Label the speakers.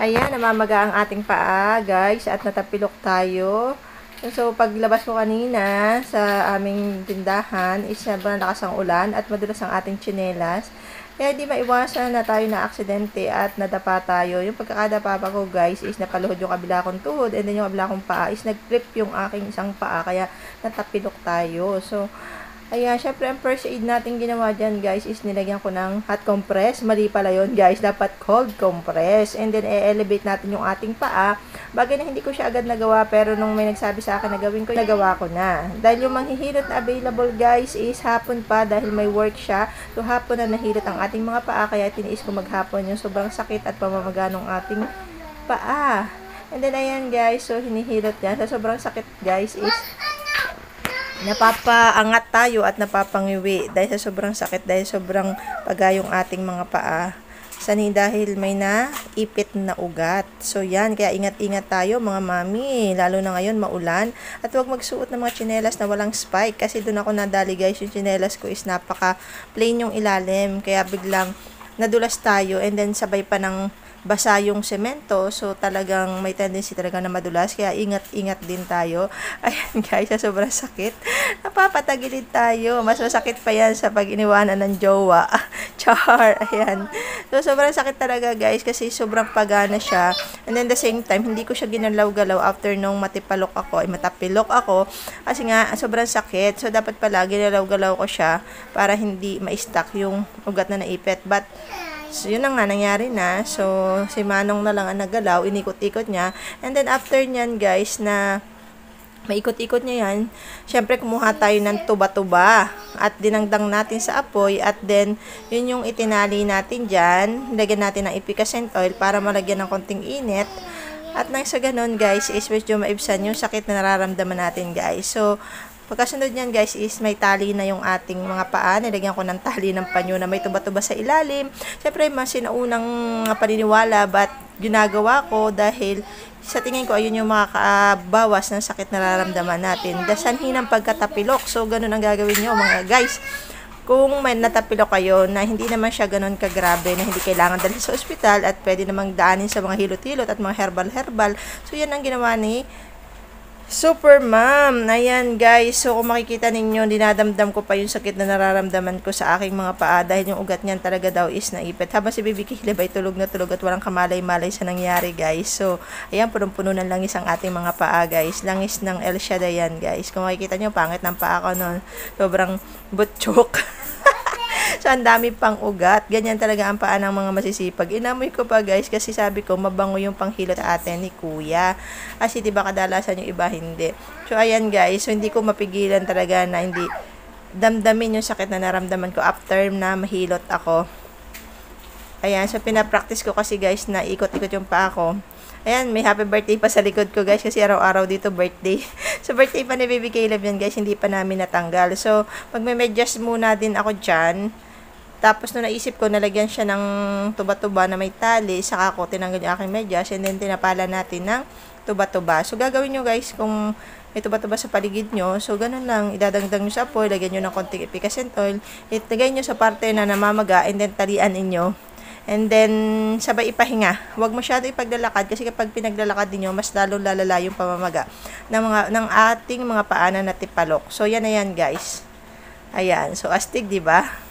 Speaker 1: Ayan, namamaga ang ating paa, guys, at natapilok tayo. So, paglabas ko kanina sa aming tindahan, is sobrang lakas ang ulan at madulas ang ating tsinelas. Kaya di maiwasan na tayo na aksidente at nadapa tayo. Yung pagkakadapa ko, guys, is napaluhod yung kabila kong tuhod, and then yung kabila kong paa is nag-grip yung aking isang paa, kaya natapilok tayo. So, ayan, syempre ang first aid natin ginawa dyan, guys, is nilagyan ko ng hot compress. Mali pala yun, guys. Dapat cold compress. And then, elevate natin yung ating paa. Bagay na hindi ko siya agad nagawa, pero nung may nagsabi sa akin na gawin ko, nagawa ko na. Dahil yung manghihilot na available, guys, is hapon pa dahil may work siya. So, hapon na nahilot ang ating mga paa, kaya tiniis ko maghapon yung sobrang sakit at pamamaga ng ating paa. And then, ayan, guys, so hinihilot yan. So, sobrang sakit, guys, is napapaangat tayo at napapangiwi dahil sa sobrang sakit, dahil sobrang pagayong ating mga paa. Dahil may naipit na ugat. So yan, kaya ingat-ingat tayo mga mami, lalo na ngayon maulan. At huwag magsuot ng mga tsinelas na walang spike, kasi doon ako nadali, guys. Yung tsinelas ko is napaka plain yung ilalim, kaya biglang nadulas tayo, and then sabay pa ng basa yung semento, so talagang may tendency talaga na madulas, kaya ingat-ingat din tayo. Ayan, guys, sa sobrang sakit, napapatagilid tayo. Mas masakit pa yan sa pag iniwanan ng jowa. Char, ayan. So, sobrang sakit talaga, guys, kasi sobrang pagana siya. And then, the same time, hindi ko siya ginalaw-galaw after nung matapilok ako, kasi nga, sobrang sakit. So, dapat pala, ginalaw-galaw ko siya para hindi ma-stuck yung ugat na naipit. But, so, yun na nga, nangyari na. So, si Manong na lang ang naggalaw, inikot-ikot niya. And then, after nyan, guys, na maikot-ikot niya yan, syempre, kumuha tayo ng tuba-tuba at dinangdang natin sa apoy, at then, yun yung itinali natin dyan. Lagyan natin ng efficacent oil para malagyan ng konting init. At nang sa ganun, guys, is medyo maibsan yung sakit na nararamdaman natin, guys. So, pagkasunod niyan, guys, is may tali na yung ating mga paa. Nilagyan ko ng tali ng panyo na may tuba-tuba sa ilalim. Siyempre, mas sinaunang paniniwala, but ginagawa ko dahil sa tingin ko, ayun yung makakabawas ng sakit na nararamdaman natin. Sanhin ng pagkatapilok. So, ganun ang gagawin nyo, mga guys. Kung may natapilok kayo na hindi naman siya ganun kagrabe, na hindi kailangan dalhin sa ospital at pwede namang daanin sa mga hilot-hilot at mga herbal-herbal. So, yan ang ginawa ni Super Mom. Ayan, guys. So, kung makikita ninyo, dinadamdam ko pa yung sakit na nararamdaman ko sa aking mga paa dahil yung ugat niyan talaga daw is naipit. Habang si Baby Caleb ay tulog na tulog at walang kamalay-malay sa nangyari, guys. So, ayan, punong-puno ng langis ang ating mga paa, guys. Langis ng El Shaddai yan, guys. Kung makikita nyo, pangit ng paa ko noon. Sobrang butchok. So, ang dami pang ugat. Ganyan talaga ang paa ng mga masisipag. Inamoy ko pa, guys, kasi sabi ko, mabango yung panghilot atin ni Kuya. Kasi, diba, kadalasan yung iba hindi. So, ayan, guys. So, hindi ko mapigilan talaga na hindi damdamin yung sakit na naramdaman ko after na mahilot ako. Ayan. So, pinapractice ko kasi, guys, na ikot-ikot yung paa ko. Ayan, may happy birthday pa sa likod ko, guys, kasi araw-araw dito birthday. So, birthday pa ni Baby Caleb yan, guys, hindi pa namin natanggal. So, magme-medyas muna din ako dyan. Tapos, nung naisip ko, nalagyan siya ng tuba-tuba na may tali, saka ko tinanggal yung aking medyas, and then tinapala natin ng tuba-tuba. So, gagawin nyo, guys, kung may tuba-tuba sa paligid nyo, so, ganun lang, idadagdag nyo sa apoy, lagyan nyo ng konting efficacent oil, itlagay nyo sa parte na namamaga, and then talian ninyo. And then, sabay ipahinga. Huwag masyado ipaglalakad kasi kapag pinaglalakad niyo mas lalong lalala yung pamamaga ng ating mga paa na natipalok. So, yan na yan, guys. Ayan. So, astig, diba?